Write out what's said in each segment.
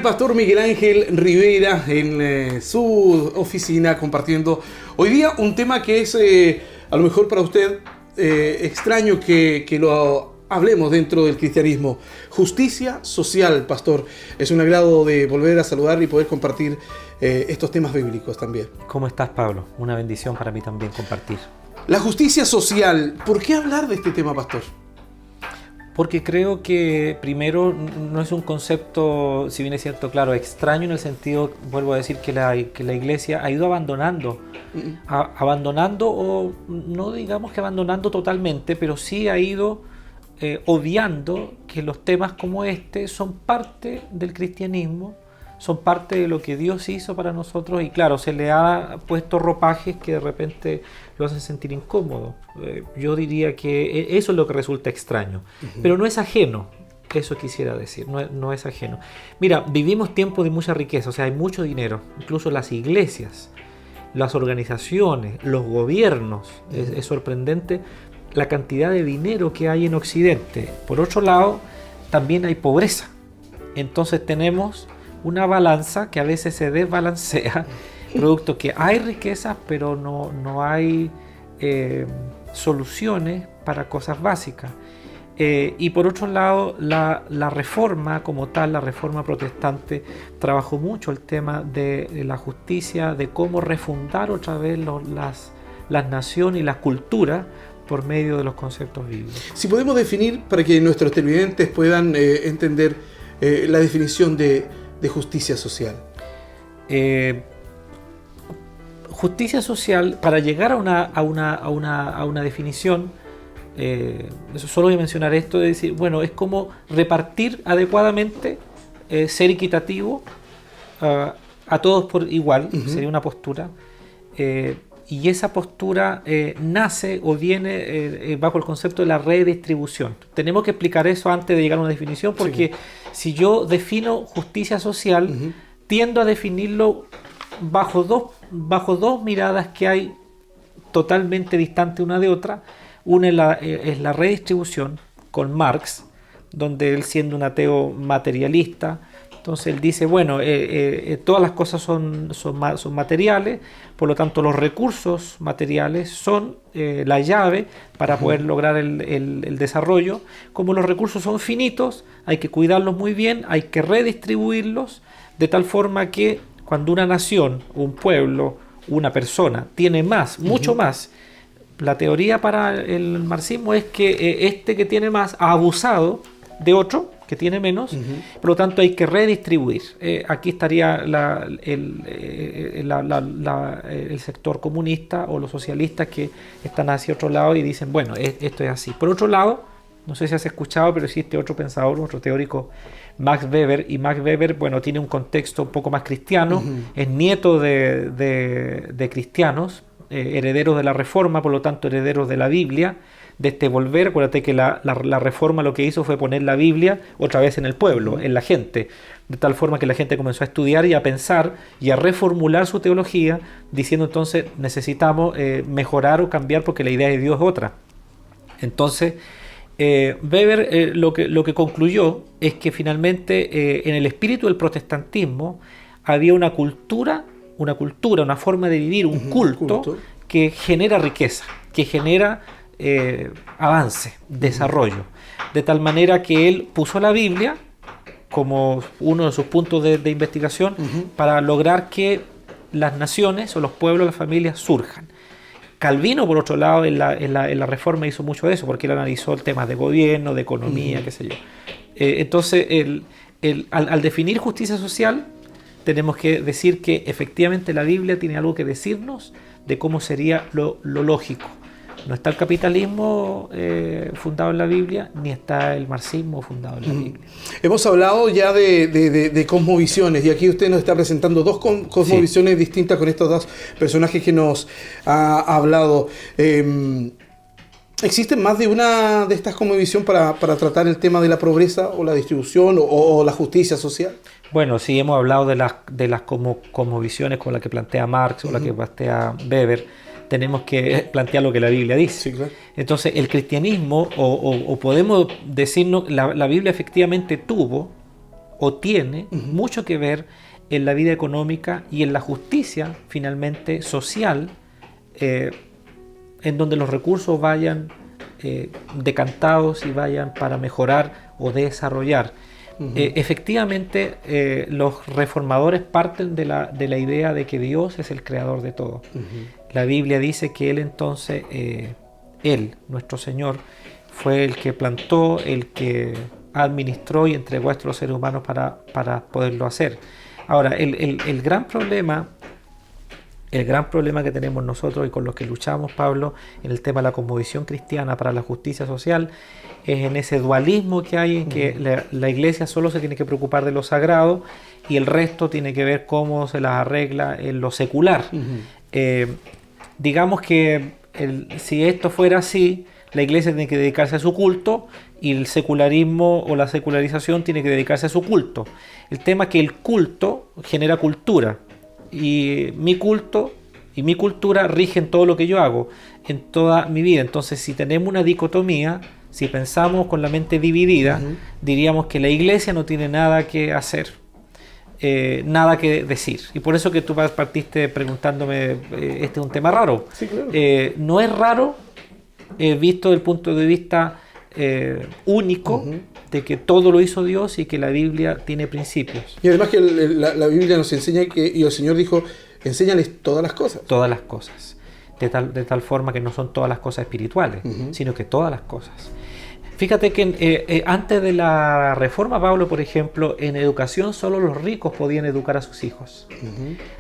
el pastor Miguel Ángel Rivera en su oficina compartiendo hoy día un tema que es a lo mejor para usted extraño que lo hablemos dentro del cristianismo. Justicia social, pastor. Es un agrado de volver a saludar y poder compartir estos temas bíblicos también. ¿Cómo estás, Pablo? Una bendición para mí también compartir. La justicia social. ¿Por qué hablar de este tema, pastor? Porque creo que primero no es un concepto, si bien es cierto, claro, extraño en el sentido, vuelvo a decir, que la iglesia ha ido abandonando, o no digamos que abandonando totalmente, pero sí ha ido obviando que los temas como este son parte del cristianismo, son parte de lo que Dios hizo para nosotros y claro, se le ha puesto ropajes que de repente lo hacen sentir incómodo. Yo diría que eso es lo que resulta extraño, pero no es ajeno, eso quisiera decir, no es ajeno. Mira, vivimos tiempos de mucha riqueza, o sea, hay mucho dinero, incluso las iglesias, las organizaciones, los gobiernos, es sorprendente la cantidad de dinero que hay en Occidente. Por otro lado, también hay pobreza, entonces tenemos una balanza que a veces se desbalancea, producto que hay riquezas, pero no hay soluciones para cosas básicas. Y por otro lado, la reforma como tal, la reforma protestante, trabajó mucho el tema de la justicia, de cómo refundar otra vez las naciones y las culturas por medio de los conceptos bíblicos. Si podemos definir, para que nuestros televidentes puedan entender la definición de justicia social. Justicia social, para llegar a una definición, solo voy a mencionar esto de decir, bueno, es como repartir adecuadamente, ser equitativo a todos por igual, sería una postura, y esa postura nace o viene bajo el concepto de la redistribución. Tenemos que explicar eso antes de llegar a una definición, porque si yo defino justicia social, tiendo a definirlo bajo dos miradas que hay totalmente distantes una de otra. Una es la redistribución con Marx, donde él, siendo un ateo materialista, entonces él dice, bueno, todas las cosas son materiales, por lo tanto los recursos materiales son la llave para poder lograr el desarrollo. Como los recursos son finitos, hay que cuidarlos muy bien, hay que redistribuirlos de tal forma que cuando una nación, un pueblo, una persona tiene más, mucho más, la teoría para el marxismo es que este que tiene más ha abusado de otro que tiene menos, por lo tanto hay que redistribuir. Aquí estaría el sector comunista o los socialistas que están hacia otro lado y dicen, bueno, esto es así. Por otro lado, no sé si has escuchado, pero existe otro pensador, otro teórico, Max Weber, y Max Weber, bueno, tiene un contexto un poco más cristiano, es nieto de cristianos, herederos de la Reforma, por lo tanto herederos de la Biblia, de este volver. Acuérdate que la Reforma lo que hizo fue poner la Biblia otra vez en el pueblo, en la gente, de tal forma que la gente comenzó a estudiar y a pensar y a reformular su teología, diciendo entonces necesitamos mejorar o cambiar porque la idea de Dios es otra. Entonces Weber lo que concluyó es que finalmente en el espíritu del protestantismo había una cultura, una forma de vivir, un culto que genera riqueza, que genera avance, desarrollo, de tal manera que él puso la Biblia como uno de sus puntos de investigación para lograr que las naciones o los pueblos, las familias surjan. Calvino, por otro lado, en la Reforma hizo mucho de eso, porque él analizó el tema de gobierno, de economía, qué sé yo. Entonces, al definir justicia social, tenemos que decir que efectivamente la Biblia tiene algo que decirnos de cómo sería lo lógico. No está el capitalismo fundado en la Biblia, ni está el marxismo fundado en la Biblia. Hemos hablado ya de cosmovisiones, y aquí usted nos está presentando dos cosmovisiones distintas con estos dos personajes que nos ha hablado. ¿Existen más de una de estas cosmovisiones para tratar el tema de la pobreza o la distribución o la justicia social? Bueno, sí, hemos hablado de las cosmovisiones con las que plantea Marx o la que plantea Weber. Tenemos que plantear lo que la Biblia dice. Sí, claro. Entonces, el cristianismo, o podemos decirnos, la Biblia efectivamente tuvo o tiene mucho que ver en la vida económica y en la justicia finalmente social, en donde los recursos vayan decantados y vayan para mejorar o desarrollar. Efectivamente, los reformadores parten de la idea de que Dios es el creador de todo. La Biblia dice que Él entonces, Él, nuestro Señor, fue el que plantó, el que administró y entregó a estos seres humanos para poderlo hacer. Ahora, el gran problema que tenemos nosotros y con los que luchamos, Pablo, en el tema de la cosmovisión cristiana para la justicia social, es en ese dualismo que hay en que la iglesia solo se tiene que preocupar de lo sagrado y el resto tiene que ver cómo se las arregla en lo secular. Digamos que si esto fuera así, la iglesia tiene que dedicarse a su culto y el secularismo o la secularización tiene que dedicarse a su culto. El tema es que el culto genera cultura y mi culto y mi cultura rigen todo lo que yo hago en toda mi vida. Entonces, si tenemos una dicotomía, si pensamos con la mente dividida, diríamos que la iglesia no tiene nada que hacer, nada que decir. Y por eso que tú partiste preguntándome, este es un tema raro. Sí, claro. No es raro, visto desde el punto de vista único, de que todo lo hizo Dios y que la Biblia tiene principios. Y además que la Biblia nos enseña y el Señor dijo, enséñales todas las cosas. Todas las cosas. De tal forma que no son todas las cosas espirituales, sino que todas las cosas. Fíjate que antes de la Reforma, Pablo, por ejemplo, en educación solo los ricos podían educar a sus hijos.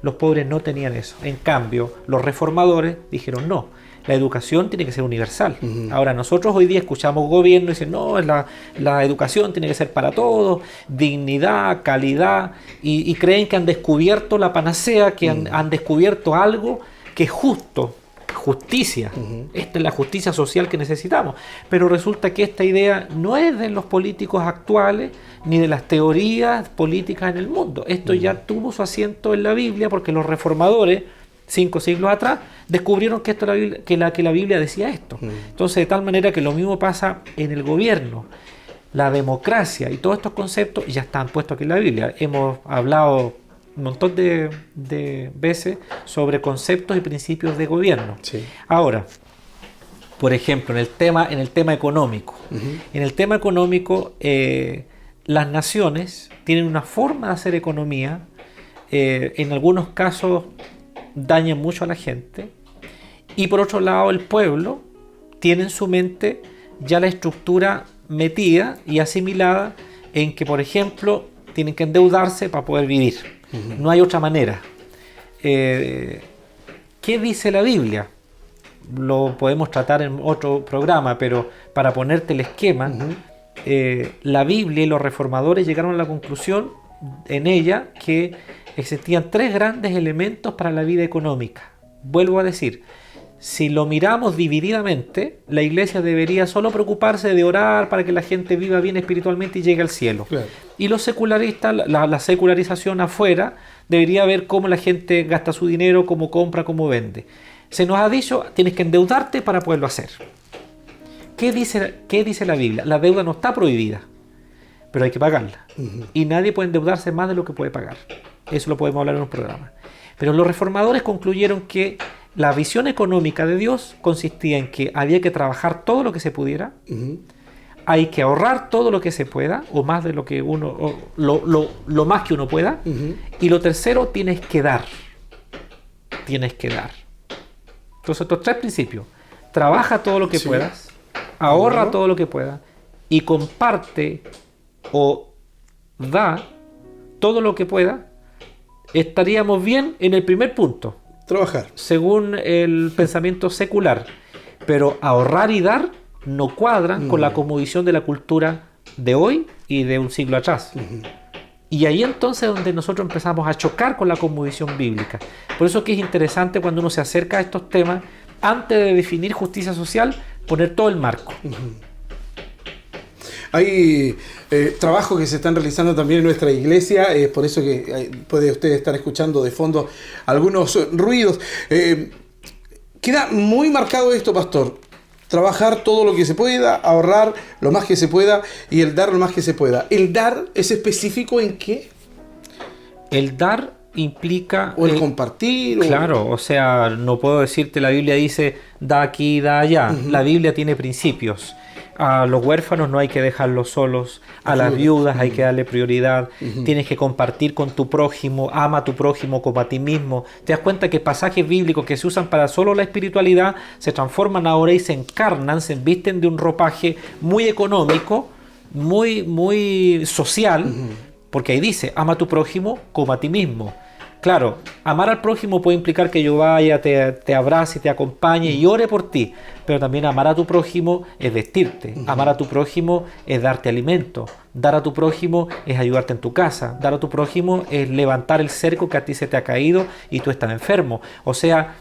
Los pobres no tenían eso. En cambio, los reformadores dijeron no. La educación tiene que ser universal. Ahora, nosotros hoy día escuchamos gobierno y dicen, no, la educación tiene que ser para todos, dignidad, calidad, y creen que han descubierto la panacea, que han descubierto algo que es justo, justicia. Esta es la justicia social que necesitamos. Pero resulta que esta idea no es de los políticos actuales, ni de las teorías políticas en el mundo. Esto ya tuvo su asiento en la Biblia, porque los reformadores, 5 siglos atrás, descubrieron que la Biblia decía esto. Entonces, de tal manera que lo mismo pasa en el gobierno. La democracia y todos estos conceptos ya están puestos aquí en la Biblia. Hemos hablado un montón de veces sobre conceptos y principios de gobierno. Sí. Ahora, por ejemplo, en el tema económico. En el tema económico, las naciones tienen una forma de hacer economía. En algunos casos dañan mucho a la gente, y por otro lado el pueblo tiene en su mente ya la estructura metida y asimilada en que, por ejemplo, tienen que endeudarse para poder vivir. No hay otra manera. ¿Qué dice la Biblia? Lo podemos tratar en otro programa, pero para ponerte el esquema, la Biblia y los reformadores llegaron a la conclusión en ella que existían 3 grandes elementos para la vida económica. Vuelvo a decir, si lo miramos divididamente, la iglesia debería solo preocuparse de orar para que la gente viva bien espiritualmente y llegue al cielo. Claro. Y los secularistas, la secularización afuera, debería ver cómo la gente gasta su dinero, cómo compra, cómo vende. Se nos ha dicho, tienes que endeudarte para poderlo hacer. ¿Qué dice la Biblia? La deuda no está prohibida, pero hay que pagarla. Y nadie puede endeudarse más de lo que puede pagar. Eso lo podemos hablar en un programa. Pero los reformadores concluyeron que la visión económica de Dios consistía en que había que trabajar todo lo que se pudiera, hay que ahorrar todo lo que se pueda, o más de lo que uno, lo más que uno pueda, y lo tercero, tienes que dar. Tienes que dar. Entonces, estos 3 principios: trabaja todo lo que puedas, ahorra todo lo que puedas, y comparte o da todo lo que pueda. Estaríamos bien en el primer punto. Trabajar. Según el pensamiento secular. Pero ahorrar y dar no cuadran con la cosmovisión de la cultura de hoy y de un siglo atrás. Y ahí entonces es donde nosotros empezamos a chocar con la cosmovisión bíblica. Por eso que es interesante cuando uno se acerca a estos temas, antes de definir justicia social, poner todo el marco. Hay trabajos que se están realizando también en nuestra iglesia, es por eso que puede usted estar escuchando de fondo algunos ruidos. Queda muy marcado esto, pastor. trabajar todo lo que se pueda, ahorrar lo más que se pueda y el dar lo más que se pueda. ¿El dar es específico en qué? El dar implica... ¿O el compartir? Claro, o sea, no puedo decirte, la Biblia dice, da aquí, da allá. La Biblia tiene principios. A los huérfanos no hay que dejarlos solos, a las viudas hay que darle prioridad, tienes que compartir con tu prójimo, ama a tu prójimo como a ti mismo. Te das cuenta que pasajes bíblicos que se usan para solo la espiritualidad se transforman ahora y se encarnan, se visten de un ropaje muy económico, muy social, porque ahí dice, ama a tu prójimo como a ti mismo. Claro, amar al prójimo puede implicar que yo vaya, te abrace, te acompañe y ore por ti, pero también amar a tu prójimo es vestirte, amar a tu prójimo es darte alimento, dar a tu prójimo es ayudarte en tu casa, dar a tu prójimo es levantar el cerco que a ti se te ha caído y tú estás enfermo. O sea,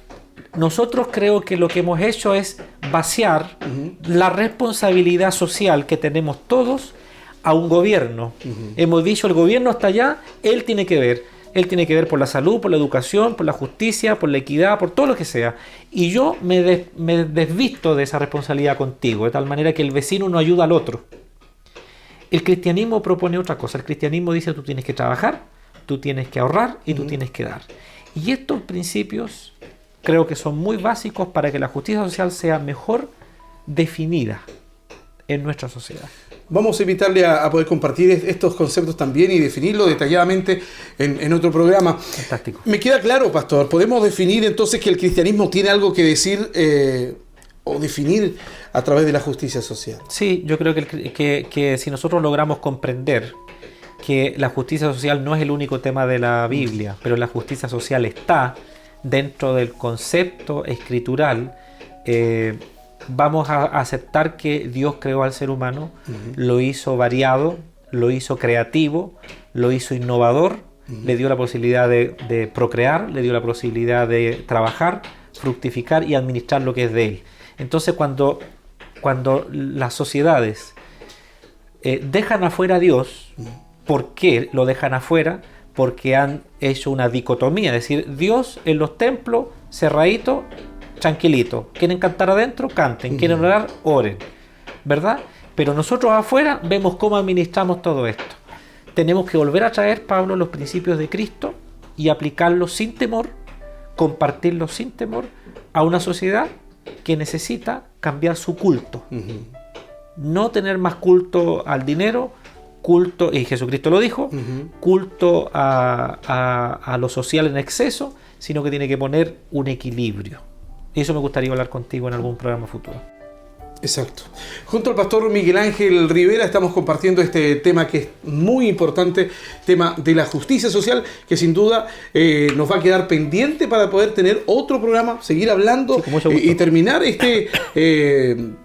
nosotros creo que lo que hemos hecho es vaciar la responsabilidad social que tenemos todos a un gobierno. Hemos dicho, el gobierno está allá, él tiene que ver. Él tiene que ver por la salud, por la educación, por la justicia, por la equidad, por todo lo que sea. Y yo me desvisto de esa responsabilidad contigo, de tal manera que el vecino no ayuda al otro. El cristianismo propone otra cosa. El cristianismo dice, tú tienes que trabajar, tú tienes que ahorrar y tú tienes que dar. Y estos principios creo que son muy básicos para que la justicia social sea mejor definida en nuestra sociedad. Vamos a invitarle a poder compartir estos conceptos también y definirlo detalladamente en otro programa. Fantástico. Me queda claro, pastor. ¿Podemos definir entonces que el cristianismo tiene algo que decir o definir a través de la justicia social? Sí, yo creo que si nosotros logramos comprender que la justicia social no es el único tema de la Biblia, pero la justicia social está dentro del concepto escritural, vamos a aceptar que Dios creó al ser humano, lo hizo variado, lo hizo creativo, lo hizo innovador, le dio la posibilidad de procrear, le dio la posibilidad de trabajar, fructificar y administrar lo que es de él. Entonces cuando las sociedades dejan afuera a Dios, ¿por qué lo dejan afuera? Porque han hecho una dicotomía, es decir, Dios en los templos, cerradito, tranquilito. ¿Quieren cantar adentro? Canten. ¿Quieren orar? Oren. ¿Verdad? Pero nosotros afuera vemos cómo administramos todo esto. Tenemos que volver a traer, Pablo, los principios de Cristo y aplicarlos sin temor, compartirlos sin temor a una sociedad que necesita cambiar su culto. No tener más culto al dinero, culto, y Jesucristo lo dijo, culto a lo social en exceso, sino que tiene que poner un equilibrio. Y eso me gustaría hablar contigo en algún programa futuro. Exacto. Junto al pastor Miguel Ángel Rivera estamos compartiendo este tema que es muy importante, tema de la justicia social, que sin duda nos va a quedar pendiente para poder tener otro programa, seguir hablando y terminar este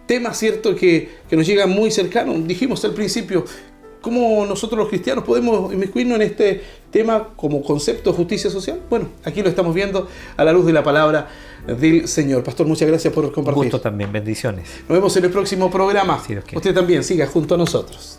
tema, cierto, que nos llega muy cercano. Dijimos al principio, ¿cómo nosotros los cristianos podemos inmiscuirnos en este tema como concepto de justicia social? Bueno, aquí lo estamos viendo a la luz de la palabra del Señor. Pastor, muchas gracias por compartir. Gusto también, bendiciones. Nos vemos en el próximo programa. Si Dios quiere. Usted también siga junto a nosotros.